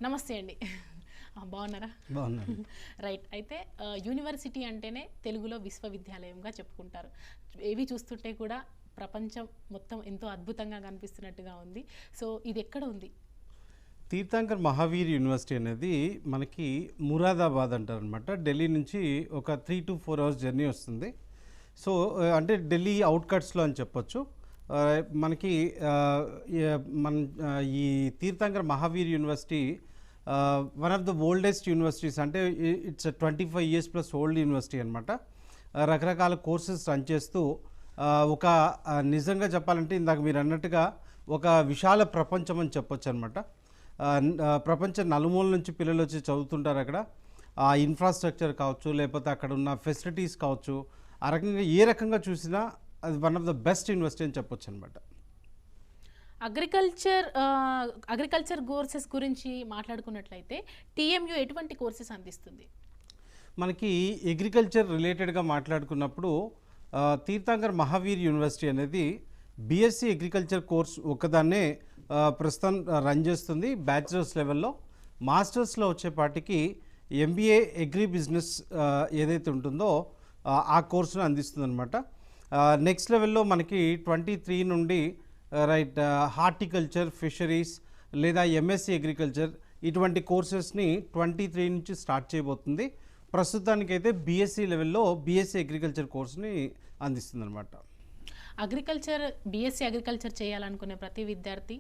నమస్తే అండి. బాగున్నారా? బాగున్నాను. రైట్. అయితే యూనివర్సిటీ అంటేనే తెలుగులో విశ్వవిద్యాలయంగా చెప్పుకుంటారు. ఏవి చూస్తుంటే కూడా ప్రపంచం మొత్తం ఎంతో అద్భుతంగా కనిపిస్తున్నట్టుగా ఉంది. సో ఇది ఎక్కడ ఉంది? తీర్థంకర్ మహావీర్ యూనివర్సిటీ అనేది మనకి మురాదాబాద్ అంటారనమాట. ఢిల్లీ నుంచి ఒక 3 to 4 అవర్స్ జర్నీ వస్తుంది. సో అంటే ఢిల్లీ అవుట్కట్స్లో అని చెప్పొచ్చు. మనకి మన ఈ Tirthankar Mahaveer university one of the oldest universities. అంటే it's 25 years plus old university అనమాట. రకరకాల కోర్సెస్ రన్ చేస్తూ ఒక నిజంగా చెప్పాలంటే ఇందాక మీరు అన్నట్టుగా ఒక విశాల ప్రపంచం అని చెప్పొచ్చు అనమాట. ప్రపంచ నలుమూల నుంచి పిల్లలు వచ్చి చదువుతుంటారు అక్కడ. ఆ ఇన్ఫ్రాస్ట్రక్చర్ కావచ్చు, లేకపోతే అక్కడ ఉన్న ఫెసిలిటీస్ కావచ్చు, ఆ రకంగా ఏ రకంగా చూసినా అది one of the best university అని చెప్పొచ్చు అనమాట. అగ్రికల్చర్ కోర్సెస్ గురించి మాట్లాడుకున్నట్లయితే టీఎంయూ ఎటువంటి కోర్సెస్ అందిస్తుంది? మనకి అగ్రికల్చర్ రిలేటెడ్గా మాట్లాడుకున్నప్పుడు తీర్థంకర్ మహావీర్ యూనివర్సిటీ అనేది బీఎస్సీ అగ్రికల్చర్ కోర్స్ ఒకదాన్నే ప్రస్తుతం రన్ చేస్తుంది బ్యాచిలర్స్ లెవెల్లో. మాస్టర్స్లో వచ్చేపాటికి ఎంబీఏ అగ్రి బిజినెస్ ఏదైతే ఉంటుందో ఆ కోర్సును అందిస్తుంది అనమాట. నెక్స్ట్ లెవెల్లో మనకి 23 నుండి హార్టికల్చర్, ఫిషరీస్ లేదా ఎంఎస్సీ అగ్రికల్చర్ ఇటువంటి కోర్సెస్ని 23 నుంచి స్టార్ట్ చేయబోతుంది. ప్రస్తుతానికైతే బీఎస్సీ లెవెల్లో బీఎస్సీ అగ్రికల్చర్ కోర్సుని అందిస్తుంది అనమాట. బీఎస్సీ అగ్రికల్చర్ చేయాలనుకునే ప్రతి విద్యార్థి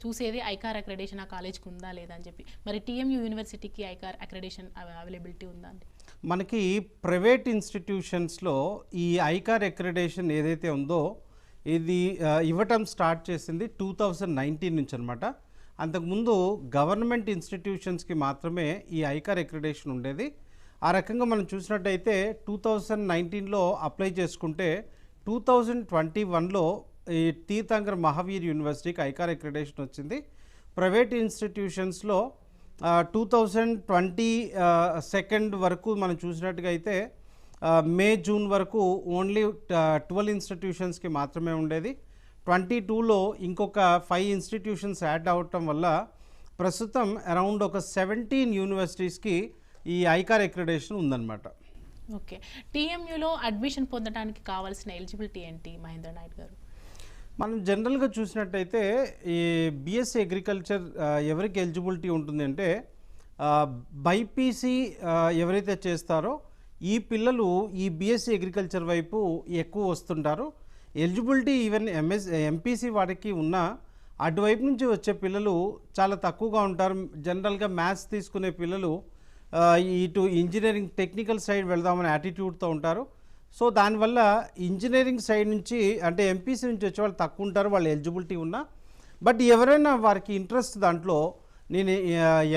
చూసేది ఐకార్ అక్రెడిషన్ ఆ కాలేజ్కి ఉందా లేదా అని చెప్పి. మరి టీఎంయూ యూనివర్సిటీకి ఐకార్ అక్రెడిషన్ అవైలబిలిటీ ఉందా అండి? మనకి ప్రైవేట్ ఇన్స్టిట్యూషన్స్లో ఈ ఐకార్ అక్రెడిషన్ ఏదైతే ఉందో ఇది ఇవ్వటం స్టార్ట్ చేసింది 2019 నుంచి అనమాట. అంతకుముందు గవర్నమెంట్ ఇన్స్టిట్యూషన్స్కి మాత్రమే ఈ ఐకార్ అక్రెడిషన్ ఉండేది. ఆ రకంగా మనం చూసినట్టయితే 2019లో అప్లై చేసుకుంటే 2021లో ఈ తీర్థంకర్ మహావీర్ యూనివర్సిటీకి ఐకార్ అక్రెడిషన్ వచ్చింది. ప్రైవేట్ ఇన్స్టిట్యూషన్స్లో 2022 వరకు మనం చూసినట్టుగా అయితే మే జూన్ వరకు ఓన్లీ 12 ఇన్స్టిట్యూషన్స్కి మాత్రమే ఉండేది. 22లో ఇంకొక 5 ఇన్స్టిట్యూషన్స్ యాడ్ అవటం వల్ల ప్రస్తుతం అరౌండ్ ఒక 17 యూనివర్సిటీస్కి ఈ ఐకార్ అక్రెడిషన్ ఉందన్నమాట. ఓకే. టీఎంయూలో అడ్మిషన్ పొందడానికి కావాల్సిన ఎలిజిబిలిటీ ఏంటి మహేంద్ర నాయుడు గారు? మనం జనరల్గా చూసినట్టయితే ఈ బీఎస్సీ అగ్రికల్చర్ ఎవరికి ఎలిజిబిలిటీ ఉంటుంది అంటే బైపీసీ ఎవరైతే చేస్తారో ఈ పిల్లలు ఈ బీఎస్సీ అగ్రికల్చర్ వైపు ఎక్కువ వస్తుంటారు. ఎలిజిబిలిటీ ఈవెన్ ఎంపీసీ వారికి ఉన్న అటువైపు నుంచి వచ్చే పిల్లలు చాలా తక్కువగా ఉంటారు. జనరల్గా మ్యాథ్స్ తీసుకునే పిల్లలు ఇటు ఇంజనీరింగ్ టెక్నికల్ సైడ్ వెళ్దామని యాటిట్యూడ్తో ఉంటారు. సో దానివల్ల ఇంజనీరింగ్ సైడ్ నుంచి అంటే ఎంపీసీ నుంచి వచ్చే వాళ్ళు తక్కువ ఉంటారు, వాళ్ళు ఎలిజిబిలిటీ ఉన్నా. బట్ ఎవరైనా వారికి ఇంట్రెస్ట్ దాంట్లో నేను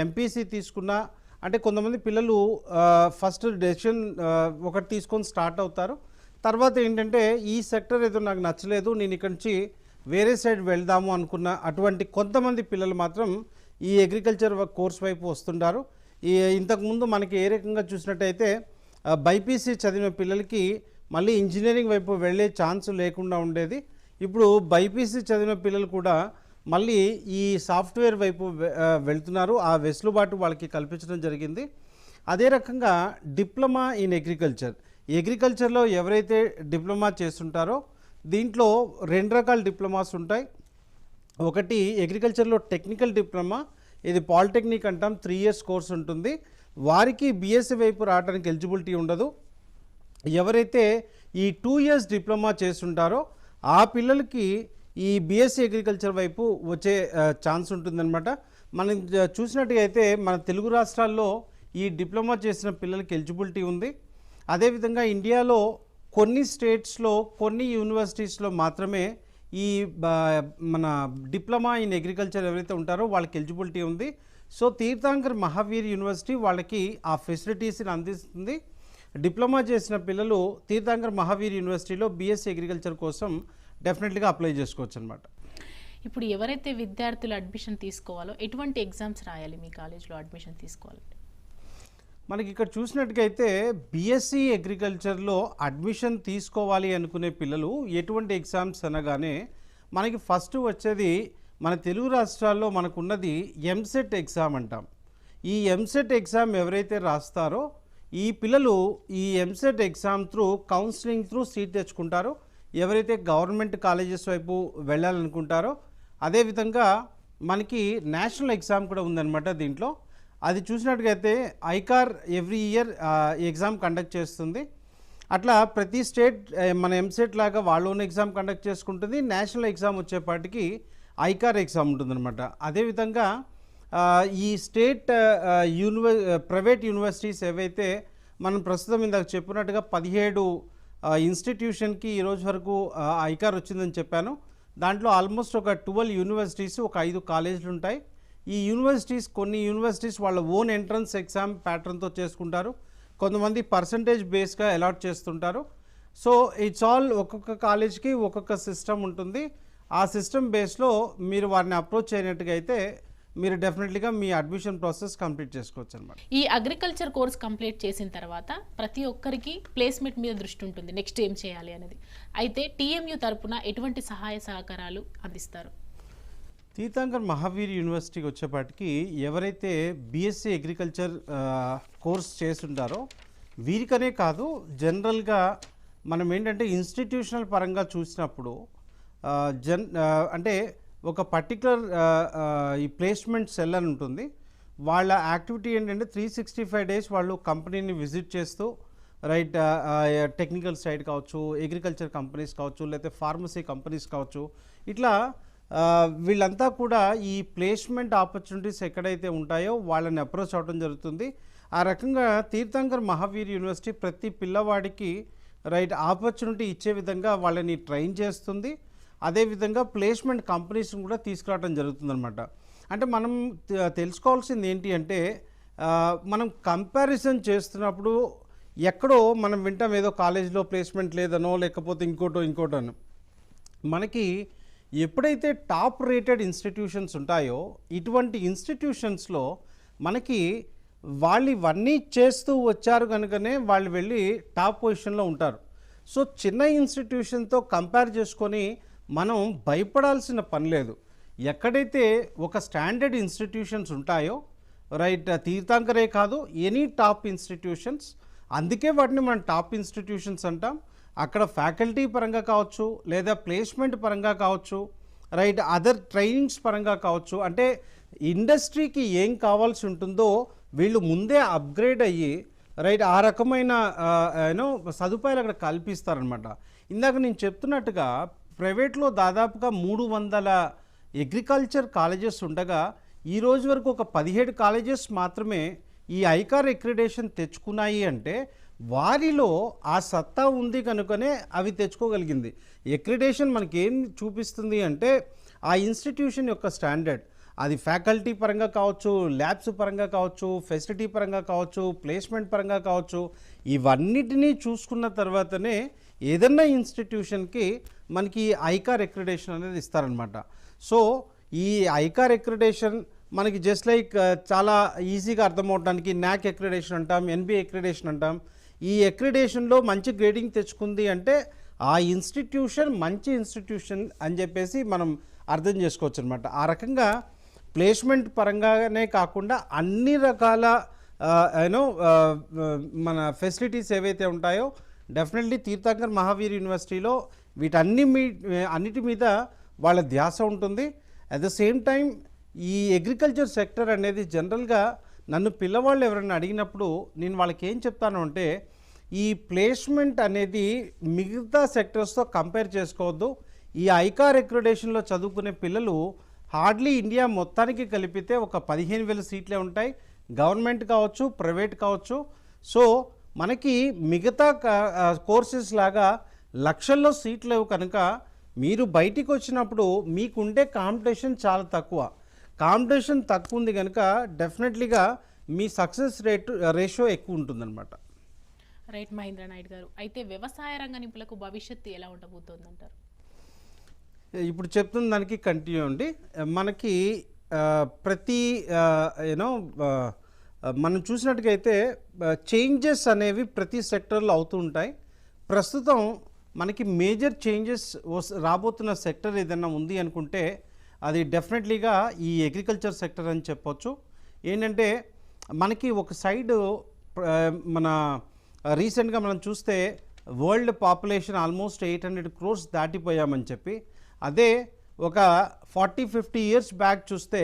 ఎంపీసీ తీసుకున్నా అంటే కొంతమంది పిల్లలు ఫస్ట్ డెసిషన్ ఒకటి తీసుకొని స్టార్ట్ అవుతారు. తర్వాత ఏంటంటే ఈ సెక్టర్ ఏదో నాకు నచ్చలేదు, నేను ఇక్కడి నుంచి వేరే సైడ్ వెళ్దాము అనుకున్న అటువంటి కొంతమంది పిల్లలు మాత్రం ఈ అగ్రికల్చర్ కోర్స్ వైపు వస్తుంటారు. ఇంతకుముందు మనకి ఏ రకంగా చూసినట్టయితే బైపీసీ చదివిన పిల్లలకి మళ్ళీ ఇంజనీరింగ్ వైపు వెళ్ళే ఛాన్స్ లేకుండా ఉండేది. ఇప్పుడు బైపీసీ చదివిన పిల్లలు కూడా మళ్ళీ ఈ సాఫ్ట్వేర్ వైపు వెళ్తున్నారు. ఆ వెసులుబాటు వాళ్ళకి కల్పించడం జరిగింది. అదే రకంగా డిప్లొమా ఇన్ అగ్రికల్చర్లో ఎవరైతే డిప్లొమా చేస్తుంటారో దీంట్లో 2 రకాల డిప్లొమాస్ ఉంటాయి. ఒకటి అగ్రికల్చర్లో టెక్నికల్ డిప్లొమా, ఇది పాలిటెక్నిక్ అంటాం, 3 years కోర్స్ ఉంటుంది. వారికి బీఎస్సీ వైపు రావడానికి ఎలిజిబిలిటీ ఉండదు. ఎవరైతే ఈ 2 years డిప్లొమా చేస్తుంటారో ఆ పిల్లలకి ఈ బీఎస్సీ అగ్రికల్చర్ వైపు వచ్చే ఛాన్స్ ఉంటుందన్నమాట. మనం చూసినట్టుగా అయితే మన తెలుగు రాష్ట్రాల్లో ఈ డిప్లొమా చేసిన పిల్లలకి ఎలిజిబిలిటీ ఉంది. అదేవిధంగా ఇండియాలో కొన్ని స్టేట్స్లో కొన్ని యూనివర్సిటీస్లో మాత్రమే ఈ మన డిప్లొమా ఇన్ అగ్రికల్చర్ ఎవరైతే ఉంటారో వాళ్ళకి ఎలిజిబిలిటీ ఉంది. సో తీర్థంకర్ మహావీర్ యూనివర్సిటీ వాళ్ళకి ఆ ఫెసిలిటీస్ని అందిస్తుంది. డిప్లొమా చేసిన పిల్లలు తీర్థంకర్ మహావీర్ యూనివర్సిటీలో బీఎస్సీ అగ్రికల్చర్ కోసం డెఫినెట్లీగా అప్లై చేసుకోవచ్చు అనమాట. ఇప్పుడు ఎవరైతే విద్యార్థులు అడ్మిషన్ తీసుకోవాలో ఎటువంటి ఎగ్జామ్స్ రాయాలి మీ కాలేజ్లో అడ్మిషన్ తీసుకోవాలంటే? మనకి ఇక్కడ చూసినట్టుగైతే బీఎస్సీ అగ్రికల్చర్లో అడ్మిషన్ తీసుకోవాలి అనుకునే పిల్లలు ఎటువంటి ఎగ్జామ్స్ అనగానే మనకి ఫస్ట్ వచ్చేది మన తెలుగు రాష్ట్రాల్లో మనకున్నది ఎంసెట్ ఎగ్జామ్ అంటాం. ఈ ఎంసెట్ ఎగ్జామ్ ఎవరైతే రాస్తారో ఈ పిల్లలు ఈ EAMCET exam through counselling through seat తెచ్చుకుంటారో, ఎవరైతే గవర్నమెంట్ కాలేజెస్ వైపు వెళ్ళాలనుకుంటారో, అదేవిధంగా మనకి నేషనల్ ఎగ్జామ్ కూడా ఉందన్నమాట దీంట్లో. అది చూసినట్టుగైతే ICAR every year exam conduct చేస్తుంది. అట్లా ప్రతి స్టేట్ మన ఎంసెట్ లాగా వాళ్ళ ఓన్ ఎగ్జామ్ కండక్ట్ చేసుకుంటుంది. నేషనల్ ఎగ్జామ్ వచ్చేపాటికి ఐకార్ ఎగ్జామ్ ఉంటుందన్నమాట. అదేవిధంగా ఈ స్టేట్ ప్రైవేట్ యూనివర్సిటీస్ ఏవైతే మనం ప్రస్తుతం ఇందాక చెప్పినట్టుగా 17 ఇన్స్టిట్యూషన్కి ఈరోజు వరకు ఐకార్ వచ్చిందని చెప్పాను. దాంట్లో ఆల్మోస్ట్ ఒక 12 యూనివర్సిటీస్, ఒక 5 కాలేజీలు ఉంటాయి. ఈ యూనివర్సిటీస్ కొన్ని యూనివర్సిటీస్ వాళ్ళ ఓన్ ఎంట్రన్స్ ఎగ్జామ్ ప్యాటర్న్తో చేసుకుంటారు, కొంతమంది పర్సంటేజ్ బేస్గా అలాట్ చేస్తుంటారు. సో ఇట్స్ ఆల్ ఒక్కొక్క కాలేజ్కి ఒక్కొక్క సిస్టమ్ ఉంటుంది. ఆ సిస్టమ్ బేస్లో మీరు వారిని అప్రోచ్ అయినట్టుగా అయితే మీరు డెఫినెట్లీగా మీ అడ్మిషన్ ప్రాసెస్ కంప్లీట్ చేసుకోవచ్చు అనమాట. ఈ అగ్రికల్చర్ కోర్స్ కంప్లీట్ చేసిన తర్వాత ప్రతి ఒక్కరికి ప్లేస్మెంట్ మీద దృష్టి ఉంటుంది, నెక్స్ట్ ఏం చేయాలి అనేది. అయితే టీఎంయూ తరపున ఎటువంటి సహాయ సహకారాలు అందిస్తారు? తీర్థంకర్ మహావీర్ యూనివర్సిటీకి వచ్చేపాటికి ఎవరైతే బీఎస్సీ అగ్రికల్చర్ కోర్స్ చేస్తుంటారో వీరికనే కాదు, జనరల్గా మనం ఏంటంటే ఇన్స్టిట్యూషనల్ పరంగా చూసినప్పుడు అంటే ఒక పర్టికులర్ ఈ ప్లేస్మెంట్ సెల్ అని ఉంటుంది. వాళ్ళ యాక్టివిటీ ఏంటంటే 365 డేస్ వాళ్ళు కంపెనీని విజిట్ చేస్తూ రైట్ టెక్నికల్ సైడ్ కావచ్చు, అగ్రికల్చర్ కంపెనీస్ కావచ్చు, లేకపోతే ఫార్మసీ కంపెనీస్ కావచ్చు, ఇట్లా వీళ్ళంతా కూడా ఈ ప్లేస్మెంట్ ఆపర్చునిటీస్ ఎక్కడైతే ఉంటాయో వాళ్ళని అప్రోచ్ అవ్వడం జరుగుతుంది. ఆ రకంగా తీర్థంకర్ మహావీర్ యూనివర్సిటీ ప్రతి పిల్లవాడికి రైట్ ఆపర్చునిటీ ఇచ్చే విధంగా వాళ్ళని ట్రైన్ చేస్తుంది. అదేవిధంగా ప్లేస్మెంట్ కంపెనీస్ని కూడా తీసుకురావడం జరుగుతుందన్నమాట. అంటే మనం తెలుసుకోవాల్సింది ఏంటి అంటే మనం కంపారిజన్ చేస్తున్నప్పుడు ఎక్కడో మనం వింటాం ఏదో కాలేజీలో ప్లేస్మెంట్ లేదనో లేకపోతే ఇంకోటనో. మనకి ఎప్పుడైతే టాప్ రేటెడ్ ఇన్స్టిట్యూషన్స్ ఉంటాయో ఇటువంటి ఇన్స్టిట్యూషన్స్లో మనకి వాళ్ళు ఇవన్నీ చేస్తూ వచ్చారు కనుకనే వాళ్ళు వెళ్ళి టాప్ పొజిషన్లో ఉంటారు. సో చిన్న ఇన్స్టిట్యూషన్తో కంపేర్ చేసుకొని మనం భయపడాల్సిన పని లేదు. ఎక్కడైతే ఒక స్టాండర్డ్ ఇన్స్టిట్యూషన్స్ ఉంటాయో రైట్ తీర్థంకరే కాదు ఎనీ టాప్ ఇన్స్టిట్యూషన్స్, అందుకే వాటిని మనం టాప్ ఇన్స్టిట్యూషన్స్ అంటాం. అక్కడ ఫ్యాకల్టీ పరంగా కావచ్చు, లేదా ప్లేస్మెంట్ పరంగా కావచ్చు, రైట్ అదర్ ట్రైనింగ్స్ పరంగా కావచ్చు, అంటే ఇండస్ట్రీకి ఏం కావాల్సి ఉంటుందో వీళ్ళు ముందే అప్గ్రేడ్ అయ్యి రైట్ ఆ రకమైన సదుపాయాలు అక్కడ కల్పిస్తారనమాట. ఇందాక నేను చెప్తున్నట్టుగా ప్రైవేట్లో దాదాపుగా 300 అగ్రికల్చర్ కాలేజెస్ ఉండగా ఈ రోజు వరకు ఒక 17 కాలేజెస్ మాత్రమే ఈ ఐకార్ అక్రిడేషన్ తెచ్చుకున్నాయి. అంటే వారిలో ఆ సత్తా ఉంది కనుకనే అవి తెచ్చుకోగలిగింది. అక్రిడేషన్ మనకి ఏం చూపిస్తుంది అంటే ఆ ఇన్స్టిట్యూషన్ యొక్క స్టాండర్డ్, అది ఫ్యాకల్టీ పరంగా కావచ్చు, ల్యాబ్స్ పరంగా కావచ్చు, ఫెసిలిటీ పరంగా కావచ్చు, ప్లేస్మెంట్ పరంగా కావచ్చు, ఇవన్నిటినీ చూసుకున్న తర్వాతనే ఏదన్నా ఇన్స్టిట్యూషన్కి మనకి ఐకార్ అక్రిడేషన్ అనేది ఇస్తారనమాట. సో ఈ ఐకార్ అక్రిడేషన్ మనకి జస్ట్ లైక్ చాలా ఈజీగా అర్థమవడానికి నాక్ అక్రిడేషన్ అంటాం, ఎన్బిఏ అక్రిడేషన్ అంటాం. ఈ అక్రిడేషన్లో మంచి గ్రేడింగ్ తెచ్చుకుంది అంటే ఆ ఇన్స్టిట్యూషన్ మంచి ఇన్స్టిట్యూషన్ అని చెప్పేసి మనం అర్థం చేసుకోవచ్చు అనమాట. ఆ రకంగా ప్లేస్మెంట్ పరంగానే కాకుండా అన్ని రకాల మన ఫెసిలిటీస్ ఏవైతే ఉంటాయో డెఫినెట్లీ తీర్థంకర్ మహావీర్ యూనివర్సిటీలో అన్నిటి మీద వాళ్ళ ధ్యాస ఉంటుంది. అట్ ద సేమ్ టైం ఈ అగ్రికల్చర్ సెక్టర్ అనేది జనరల్గా నన్ను పిల్లవాళ్ళు ఎవరైనా అడిగినప్పుడు నేను వాళ్ళకి ఏం చెప్తాను అంటే ఈ ప్లేస్మెంట్ అనేది మిగతా సెక్టర్స్తో కంపేర్ చేసుకోవద్దు. ఈ ఐకార్ అక్రిడేషన్లో చదువుకునే పిల్లలు హార్డ్లీ ఇండియా మొత్తానికి కలిపితే ఒక 15,000 సీట్లే ఉంటాయి, గవర్నమెంట్ కావచ్చు, ప్రైవేట్ కావచ్చు. సో మనకి మిగతా కోర్సెస్ లాగా లక్షల్లో సీట్లు లేవు కనుక మీరు బయటికి వచ్చినప్పుడు మీకుండే కాంపిటీషన్ చాలా తక్కువ. కాంపిటీషన్ తక్కువ ఉంది కనుక డెఫినెట్లీగా మీ సక్సెస్ రేషియో ఎక్కువ ఉంటుందన్నమాట. రైట్ మహేంద్ర నాయుడు గారు, అయితే వ్యవసాయ రంగ నిపుణులకు భవిష్యత్తు ఎలా ఉండబోతోంది అంటారు? ఇప్పుడు చెప్తున్న దానికి కంటిన్యూ అండి. మనకి ప్రతి మనం చూసినట్టుగైతే చేంజెస్ అనేవి ప్రతి సెక్టర్లో అవుతూ ఉంటాయి. ప్రస్తుతం మనకి మేజర్ చేంజెస్ రాబోతున్న సెక్టర్ ఏదైనా ఉంది అనుకుంటే అది డెఫినెట్లీగా ఈ అగ్రికల్చర్ సెక్టర్ అని చెప్పొచ్చు. ఏంటంటే మనకి ఒక సైడ్ మన రీసెంట్గా మనం చూస్తే వరల్డ్ పాపులేషన్ ఆల్మోస్ట్ 800 crores దాటిపోయామని చెప్పి, అదే ఒక 40-50 years బ్యాక్ చూస్తే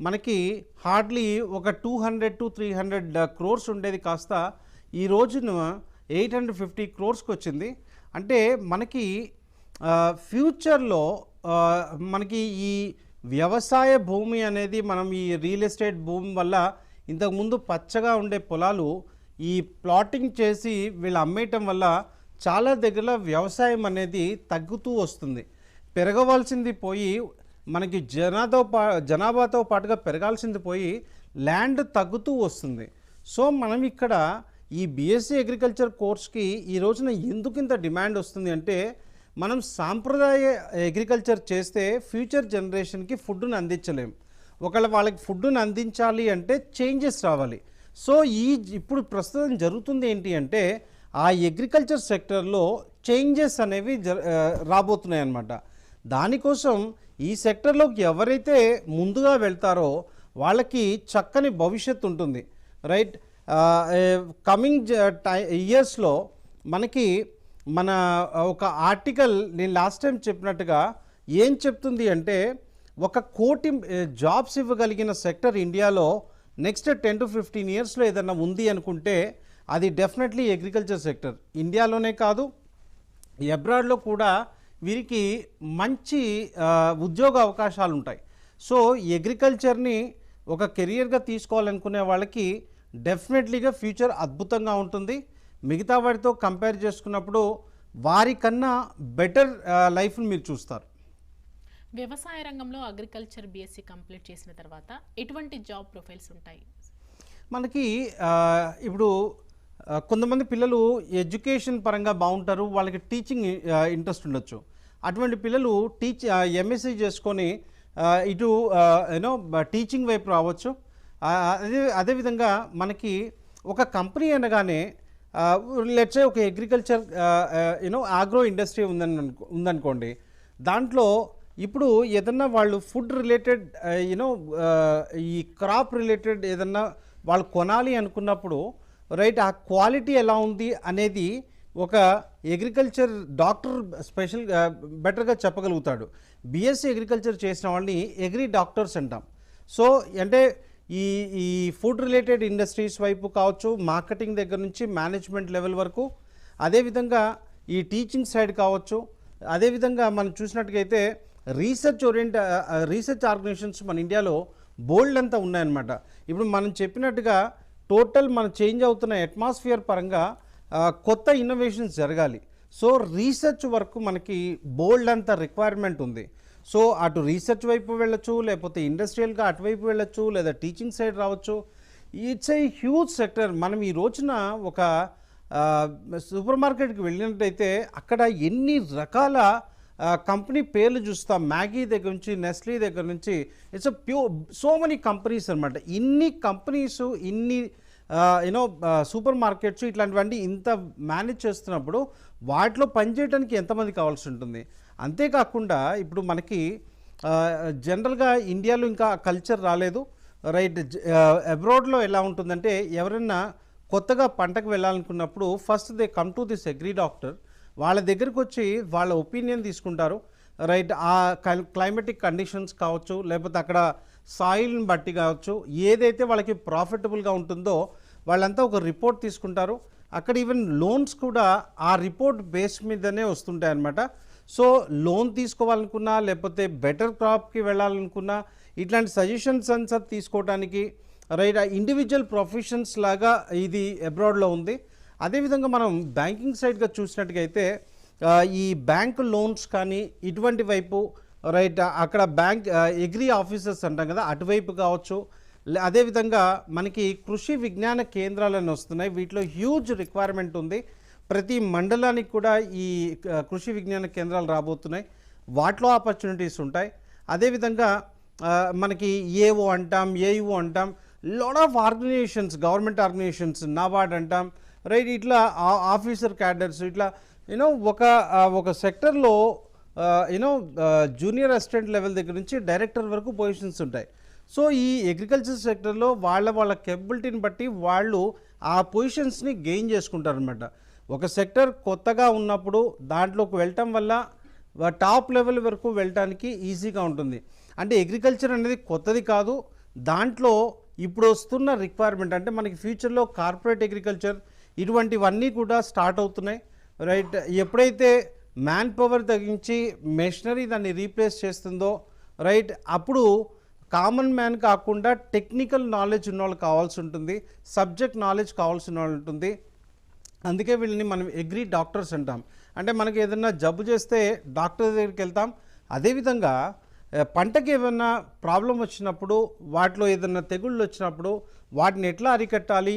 మనకి హార్డ్లీ ఒక 200 to 300 crores ఉండేది, కాస్త ఈ రోజున 850 crores వచ్చింది. అంటే మనకి ఫ్యూచర్లో మనకి ఈ వ్యవసాయ భూమి అనేది, మనం ఈ రియల్ ఎస్టేట్ భూమి వల్ల ఇంతకుముందు పచ్చగా ఉండే పొలాలు ఈ ప్లాటింగ్ చేసి వీళ్ళు అమ్మేయటం వల్ల చాలా దగ్గర వ్యవసాయం అనేది తగ్గుతూ వస్తుంది. పెరగవలసింది పోయి మనకి జనాభాతో పాటుగా పెరగాల్సింది పోయి ల్యాండ్ తగ్గుతూ వస్తుంది. సో మనం ఇక్కడ ఈ బీఎస్సీ అగ్రికల్చర్ కోర్స్కి ఈ రోజున ఎందుకు ఇంత డిమాండ్ వస్తుంది అంటే, మనం సాంప్రదాయ అగ్రికల్చర్ చేస్తే ఫ్యూచర్ జనరేషన్కి ఫుడ్ను అందించలేం. ఒకవేళ వాళ్ళకి ఫుడ్ను అందించాలి అంటే చేంజెస్ రావాలి. సో ఇప్పుడు ప్రస్తుతం జరుగుతుంది ఏంటి అంటే, ఆ అగ్రికల్చర్ సెక్టర్లో చేంజెస్ అనేవి రాబోతున్నాయి అన్నమాట. దానికోసం ఈ సెక్టర్లోకి ఎవరైతే ముందుగా వెళ్తారో వాళ్ళకి చక్కని భవిష్యత్తు ఉంటుంది. రైట్, కమింగ్ ఇయర్స్లో మనకి మన ఒక ఆర్టికల్ నేను లాస్ట్ టైం చెప్పినట్టుగా ఏం చెప్తుంది అంటే, 1 కోటి జాబ్స్ ఇవ్వగలిగిన సెక్టర్ ఇండియాలో నెక్స్ట్ 10 to 15 yearsలో ఏదన్నా ఉంది అనుకుంటే అది డెఫినెట్లీ అగ్రికల్చర్ సెక్టర్. ఇండియాలోనే కాదు, అబ్రాడ్లో కూడా వీరికి మంచి ఉద్యోగ అవకాశాలు ఉంటాయి. సో అగ్రికల్చర్ని ఒక కెరియర్గా తీసుకోవాలనుకునే వాళ్ళకి డెఫినెట్లీగా ఫ్యూచర్ అద్భుతంగా ఉంటుంది. మిగతా వాటితో కంపేర్ చేసుకున్నప్పుడు వారికన్నా బెటర్ లైఫ్ని మీరు చూస్తారు. వ్యవసాయ రంగంలో అగ్రికల్చర్ బీఎస్సీ కంప్లీట్ చేసిన తర్వాత ఎటువంటి జాబ్ ప్రొఫైల్స్ ఉంటాయి? మనకి ఇప్పుడు కొంతమంది పిల్లలు ఎడ్యుకేషన్ పరంగా బాగుంటారు, వాళ్ళకి టీచింగ్ ఇంట్రెస్ట్ ఉండొచ్చు. అటువంటి పిల్లలు ఎంఎస్సీ చేసుకొని ఇటు యూనో టీచింగ్ వైపు రావచ్చు. అదేవిధంగా మనకి ఒక కంపెనీ అనగానే లెట్స్ సే ఒక అగ్రికల్చర్ యూనో ఆగ్రో ఇండస్ట్రీ ఉందనుకోండి, దాంట్లో ఇప్పుడు ఏదన్నా వాళ్ళు ఫుడ్ రిలేటెడ్ యూనో ఈ క్రాప్ రిలేటెడ్ ఏదన్నా వాళ్ళు కొనాలి అనుకున్నప్పుడు రైట్, ఆ క్వాలిటీ ఎలా ఉంది అనేది ఒక అగ్రికల్చర్ డాక్టర్ స్పెషల్ బెటర్గా చెప్పగలుగుతాడు. బీఎస్సీ అగ్రికల్చర్ చేసిన వాళ్ళని అగ్రి డాక్టర్స్ అంటాం. సో అంటే ఈ ఈ ఫుడ్ రిలేటెడ్ ఇండస్ట్రీస్ వైపు కావచ్చు, మార్కెటింగ్ దగ్గర నుంచి మేనేజ్మెంట్ లెవెల్ వరకు, అదేవిధంగా ఈ టీచింగ్ సైడ్ కావచ్చు, అదేవిధంగా మనం చూసినట్టుగైతే రీసెర్చ్ ఆర్గనైజేషన్స్ మన ఇండియాలో బోల్డ్ అంతా ఉన్నాయన్నమాట. ఇప్పుడు మనం చెప్పినట్టుగా టోటల్ మన చేంజ్ అవుతున్న అట్మాస్ఫియర్ పరంగా కొత్త ఇన్నోవేషన్స్ జరగాలి. సో రీసెర్చ్ వరకు మనకి బోల్డ్ అంత రిక్వైర్మెంట్ ఉంది. సో అటు రీసెర్చ్ వైపు వెళ్ళొచ్చు, లేకపోతే ఇండస్ట్రియల్గా అటువైపు వెళ్ళొచ్చు, లేదా టీచింగ్ సైడ్ రావచ్చు. It's a huge sector. మనం ఈ రోజున ఒక సూపర్ మార్కెట్కి వెళ్ళినట్టయితే అక్కడ ఎన్ని రకాల కంపెనీ పేర్లు చూస్తాం. మ్యాగీ దగ్గర నుంచి, నెస్లీ దగ్గర నుంచి, ఇట్స్ సో మెనీ కంపెనీస్ అనమాట. ఇన్ని కంపెనీస్, ఇన్ని యూనో సూపర్ మార్కెట్స్ ఇట్లాంటివన్నీ ఇంత మేనేజ్ చేస్తున్నప్పుడు వాటిలో పనిచేయడానికి ఎంతమంది కావాల్సి ఉంటుంది. అంతేకాకుండా ఇప్పుడు మనకి జనరల్గా ఇండియాలో ఇంకా కల్చర్ రాలేదు. రైట్, అబ్రాడ్లో ఎలా ఉంటుందంటే, ఎవరైనా కొత్తగా పంటకు వెళ్ళాలనుకున్నప్పుడు first they come to this agri doctor. వాళ్ళ దగ్గరికి వచ్చి వాళ్ళ ఒపీనియన్ తీసుకుంటారు. రైట్, ఆ క్లైమేటిక్ కండిషన్స్ కావచ్చు, లేకపోతే అక్కడ సాయిల్ని బట్టి కావచ్చు, ఏదైతే వాళ్ళకి ప్రాఫిటబుల్గా ఉంటుందో వాళ్ళంతా ఒక రిపోర్ట్ తీసుకుంటారు. అక్కడ ఈవెన్ లోన్స్ కూడా ఆ రిపోర్ట్ బేస్ మీదనే వస్తుంటాయి అన్నమాట. సో లోన్ తీసుకోవాలనుకున్నా, లేకపోతే బెటర్ క్రాప్కి వెళ్ళాలనుకున్నా, ఇట్లాంటి సజెషన్స్ అంతా తీసుకోవడానికి రైట్ ఇండివిజువల్ ప్రొఫెషన్స్ లాగా ఇది అబ్రాడ్లో ఉంది. అదేవిధంగా మనం బ్యాంకింగ్ సైడ్గా చూసినట్టుగైతే ఈ బ్యాంక్ లోన్స్ కానీ ఇటువంటి వైపు రైట్ అక్కడ బ్యాంక్ అగ్రి ఆఫీసర్స్ అంటాం కదా, అటువైపు కావచ్చు. అదేవిధంగా మనకి కృషి విజ్ఞాన కేంద్రాలను వస్తున్నాయి. వీటిలో హ్యూజ్ రిక్వైర్మెంట్ ఉంది. ప్రతి మండలానికి కూడా ఈ కృషి విజ్ఞాన కేంద్రాలు రాబోతున్నాయి. వాటిలో ఆపర్చునిటీస్ ఉంటాయి. అదేవిధంగా మనకి ఏఓ అంటాం, ఏయు అంటాం, lot of organizations, government organizations, NABARD అంటాం, రైట్, ఇట్లా ఆఫీసర్ క్యాడర్స్, ఇట్లా యూనో ఒక సెక్టర్లో యూనో జూనియర్ అసిస్టెంట్ లెవెల్ దగ్గర నుంచి డైరెక్టర్ వరకు పొజిషన్స్ ఉంటాయి. సో ఈ అగ్రికల్చర్ సెక్టర్లో వాళ్ళ కేపబిలిటీని బట్టి వాళ్ళు ఆ పొజిషన్స్ని గెయిన్ చేసుకుంటారనమాట. ఒక సెక్టర్ కొత్తగా ఉన్నప్పుడు దాంట్లోకి వెళ్ళటం వల్ల టాప్ లెవెల్ వరకు వెళ్ళటానికి ఈజీగా ఉంటుంది. అంటే అగ్రికల్చర్ అనేది కొత్తది కాదు, దాంట్లో ఇప్పుడు వస్తున్న రిక్వైర్మెంట్ అంటే మనకి ఫ్యూచర్లో కార్పొరేట్ అగ్రికల్చర్ ఇటువంటివన్నీ కూడా స్టార్ట్ అవుతున్నాయి, రైట్. ఎప్పుడైతే మ్యాన్ పవర్ తగ్గించి మెషినరీ దాన్ని రీప్లేస్ చేస్తుందో, రైట్, అప్పుడు కామన్ మ్యాన్ కాకుండా టెక్నికల్ నాలెడ్జ్ ఉన్న వాళ్ళు కావాల్సి ఉంటుంది, సబ్జెక్ట్ నాలెడ్జ్ కావాల్సిన వాళ్ళు ఉంటుంది. అందుకే వీళ్ళని మనం అగ్రి డాక్టర్స్ అంటాం. అంటే మనకి ఏదైనా జబ్బు చేస్తే డాక్టర్ దగ్గరికి వెళ్తాం. అదేవిధంగా పంటకి ఏమైనా ప్రాబ్లం వచ్చినప్పుడు, వాటిలో ఏదైనా తెగుళ్ళు వచ్చినప్పుడు వాటిని ఎట్లా అరికట్టాలి,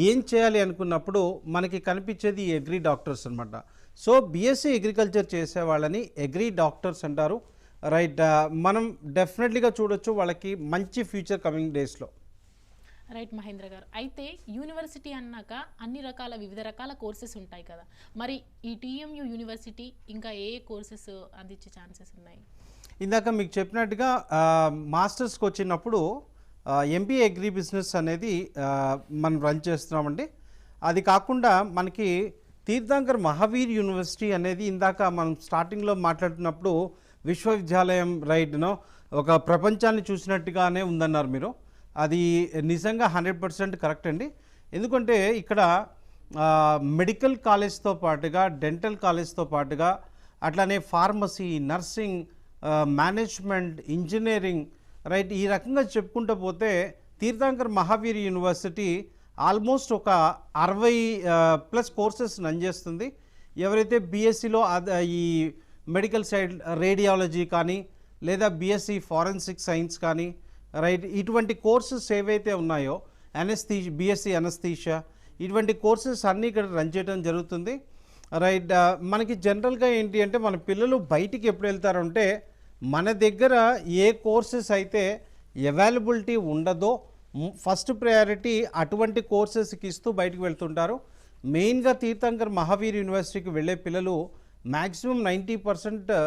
ఏం చేయాలి అనుకున్నప్పుడు మనకి కనిపించేది ఈ అగ్రి డాక్టర్స్ అనమాట. సో బీఎస్సీ అగ్రికల్చర్ చేసే వాళ్ళని అగ్రి డాక్టర్స్ అంటారు, రైట్. మనం డెఫినెట్లీగా చూడొచ్చు వాళ్ళకి మంచి ఫ్యూచర్ కమింగ్ డేస్లో. రైట్ మహేంద్ర గారు, అయితే యూనివర్సిటీ అన్నాక అన్ని రకాల వివిధ రకాల కోర్సెస్ ఉంటాయి కదా, మరి ఈ టీఎంయూ యూనివర్సిటీ ఇంకా ఏ కోర్సెస్ అందించే ఛాన్సెస్ ఉన్నాయి? ఇందాక మీకు చెప్పినట్టుగా మాస్టర్స్కి వచ్చినప్పుడు ఎంబీఏ అగ్రి బిజినెస్ అనేది మనం రన్ చేస్తున్నామండి. అది కాకుండా మనకి తీర్థంకర్ మహావీర్ యూనివర్సిటీ అనేది ఇందాక మనం స్టార్టింగ్లో మాట్లాడుతున్నప్పుడు విశ్వవిద్యాలయం, రైట్నో ఒక ప్రపంచాన్ని చూసినట్టుగానే ఉందన్నారు మీరు. అది నిజంగా 100% కరెక్ట్ అండి. ఎందుకంటే ఇక్కడ మెడికల్ కాలేజ్తో పాటుగా డెంటల్ కాలేజ్తో పాటుగా అట్లానే pharmacy, nursing, management, engineering, right, ఈ రకంగా చెప్పుకుంటూ పోతే తీర్థంకర్ మహావీర్ యూనివర్సిటీ ఆల్మోస్ట్ ఒక 60+ కోర్సెస్ రన్ చేస్తుంది. ఎవరైతే బీఎస్సీలో ఈ మెడికల్ సైడ్ రేడియాలజీ కానీ లేదా బీఎస్సీ ఫారెన్సిక్ సైన్స్ కానీ, రైట్, ఇటువంటి కోర్సెస్ ఏవైతే ఉన్నాయో బీఎస్సీ అనస్థీషియా, ఇటువంటి కోర్సెస్ అన్నీ ఇక్కడ రన్ చేయడం జరుగుతుంది, రైట్. మనకి జనరల్గా ఏంటి అంటే మన పిల్లలు బయటికి ఎప్పుడు వెళ్తారంటే మన దగ్గర ఏ కోర్సెస్ అయితే అవైలబిలిటీ ఉండదో ఫస్ట్ ప్రయారిటీ అటువంటి కోర్సెస్కి ఇస్తూ బయటకు వెళ్తుంటారు. మెయిన్గా తీర్థంకర్ మహావీర్ యూనివర్సిటీకి వెళ్ళే పిల్లలు మ్యాక్సిమం 90%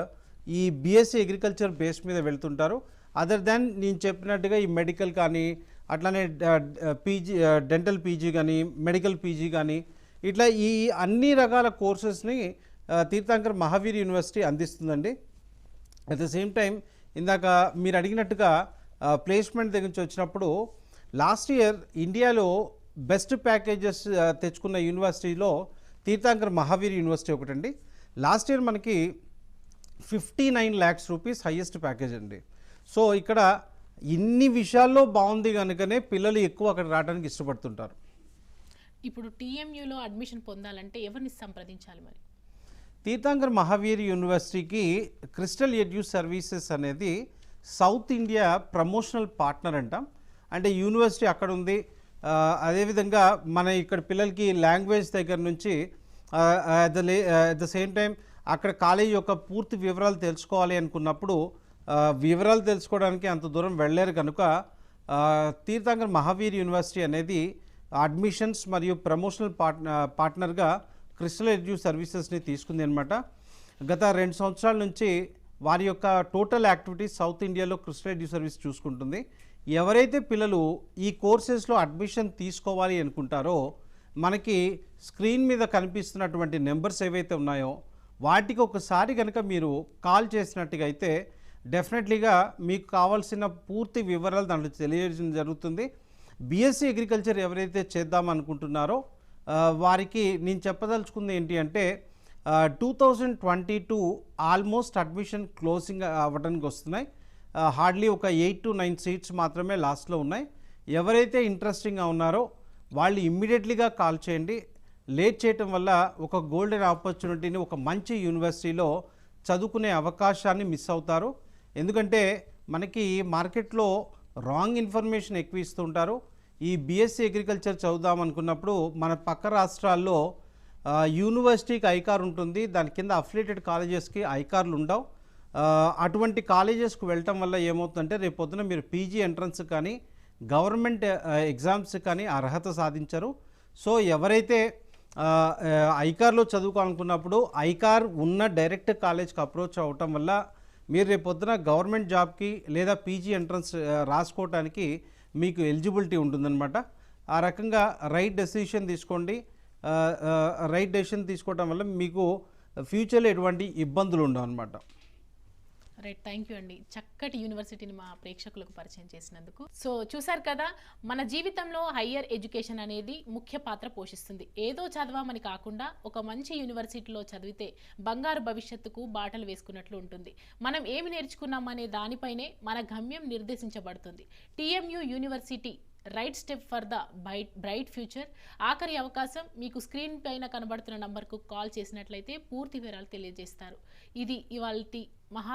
ఈ బీఎస్సీ అగ్రికల్చర్ బేస్ మీద వెళ్తుంటారు. అదర్ దాన్ నేను చెప్పినట్టుగా ఈ మెడికల్ కానీ, అట్లానే పీజీ, డెంటల్ పీజీ కానీ, మెడికల్ పీజీ కానీ, ఇట్లా ఈ అన్ని రకాల కోర్సెస్ని తీర్థంకర్ మహావీర్ యూనివర్సిటీ అందిస్తుందండి. అట్ ద సేమ్ టైం ఇందాక మీరు అడిగినట్టుగా ప్లేస్మెంట్ దగ్గర నుంచి వచ్చినప్పుడు లాస్ట్ ఇయర్ ఇండియాలో బెస్ట్ ప్యాకేజెస్ తెచ్చుకున్న యూనివర్సిటీలో తీర్థంకర్ మహావీర్ యూనివర్సిటీ ఒకటండి. లాస్ట్ ఇయర్ మనకి 59 lakhs రూపీస్ హైయెస్ట్ ప్యాకేజ్ అండి. సో ఇక్కడ ఇన్ని విషయాల్లో బాగుంది కనుకనే పిల్లలు ఎక్కువ అక్కడ రావడానికి ఇష్టపడుతుంటారు. ఇప్పుడు టీఎంయూలో అడ్మిషన్ పొందాలంటే ఎవరిని సంప్రదించాలి మరి? తీర్థంకర్ మహావీర్ యూనివర్సిటీకి క్రిస్టల్ ఎడ్యూ సర్వీసెస్ అనేది సౌత్ ఇండియా ప్రమోషనల్ పార్ట్నర్ అంటాం. అంటే యూనివర్సిటీ అక్కడ ఉంది, అదేవిధంగా మన ఇక్కడ పిల్లలకి లాంగ్వేజ్ దగ్గర నుంచి అట్ ద సేమ్ టైం అక్కడ కాలేజ్ యొక్క పూర్తి వివరాలు తెలుసుకోవాలి అనుకున్నప్పుడు వివరాలు తెలుసుకోవడానికి అంత దూరం వెళ్ళలేరు కనుక తీర్థంకర్ మహావీర్ యూనివర్సిటీ అనేది అడ్మిషన్స్ మరియు ప్రమోషనల్ పార్ట్నర్గా క్రిస్టల్ ఎడ్యూ సర్వీసెస్ని తీసుకుంది అనమాట. గత 2 సంవత్సరాల నుంచి వారి యొక్క టోటల్ యాక్టివిటీస్ సౌత్ ఇండియాలో క్రిస్టల్ ఎడ్యూ సర్వీస్ చూసుకుంటుంది. ఎవరైతే పిల్లలు ఈ కోర్సెస్లో అడ్మిషన్ తీసుకోవాలి అనుకుంటారో మనకి స్క్రీన్ మీద కనిపిస్తున్నటువంటి నెంబర్స్ ఏవైతే ఉన్నాయో వాటికి ఒకసారి కనుక మీరు కాల్ చేసినట్టుగా అయితే డెఫినెట్లీగా మీకు కావాల్సిన పూర్తి వివరాలు దాంట్లో తెలియజేయడం జరుగుతుంది. బీఎస్సీ అగ్రికల్చర్ ఎవరైతే చేద్దాం అనుకుంటున్నారో వారికి నేను చెప్పదలుచుకుంది ఏంటి అంటే 2022 ఆల్మోస్ట్ అడ్మిషన్ క్లోజింగ్ అవ్వడానికి వస్తున్నాయి. హార్డ్లీ ఒక 8 to 9 సీట్స్ మాత్రమే లాస్ట్లో ఉన్నాయి. ఎవరైతే ఇంట్రెస్టింగ్గా ఉన్నారో వాళ్ళు ఇమ్మీడియట్లీగా కాల్ చేయండి. లేట్ చేయటం వల్ల ఒక గోల్డెన్ ఆపర్చునిటీని ఒక మంచి యూనివర్సిటీలో చదువుకునే అవకాశాన్ని మిస్ అవుతారు. ఎందుకంటే మనకి మార్కెట్లో రాంగ్ ఇన్ఫర్మేషన్ ఎక్కువ ఇస్తుంటారు. ఈ బీఎస్సీ అగ్రికల్చర్ చదువుదాం అనుకున్నప్పుడు మన పక్క రాష్ట్రాల్లో యూనివర్సిటీకి ఐకార్ ఉంటుంది, దాని కింద అఫిలియేటెడ్ కాలేజెస్కి ఐకార్లు ఉండవు. అటువంటి కాలేజెస్కి వెళ్ళటం వల్ల ఏమవుతుందంటే రేపు పొద్దున మీరు పీజీ ఎంట్రన్స్ కానీ గవర్నమెంట్ ఎగ్జామ్స్ కానీ అర్హత సాధించరు. సో ఎవరైతే ఐకార్లో చదువుకోవాలనుకున్నప్పుడు ఐకార్ ఉన్న డైరెక్ట్ కాలేజ్కి అప్రోచ్ అవ్వటం వల్ల మీరు రేపు పొద్దున గవర్నమెంట్ జాబ్కి లేదా పీజీ ఎంట్రన్స్ రాసుకోవటానికి మీకు ఎలిజిబిలిటీ ఉంటుందన్నమాట. ఆ రకంగా రైట్ డెసిషన్ తీసుకోండి. రైట్ డెసిషన్ తీసుకోవటం వల్ల మీకు ఫ్యూచర్లో ఎటువంటి ఇబ్బందులు ఉండవు అనమాట. రైట్, థ్యాంక్ యూ అండి. చక్కటి యూనివర్సిటీని మా ప్రేక్షకులకు పరిచయం చేసినందుకు. సో చూసారు కదా, మన జీవితంలో హయ్యర్ ఎడ్యుకేషన్ అనేది ముఖ్య పాత్ర పోషిస్తుంది. ఏదో చదవమని కాకుండా ఒక మంచి యూనివర్సిటీలో చదివితే బంగారు భవిష్యత్తుకు బాటలు వేసుకున్నట్లు ఉంటుంది. మనం ఏమి నేర్చుకున్నామనే దానిపైనే మన గమ్యం నిర్దేశించబడుతుంది. TMU university right step for the bright future. ఆఖరి అవకాశం, మీకు స్క్రీన్ పైన కనబడుతున్న నంబర్కు కాల్ చేసినట్లయితే పూర్తి వివరాలు తెలియజేస్తారు. ఇది ఇవాల్టి మహా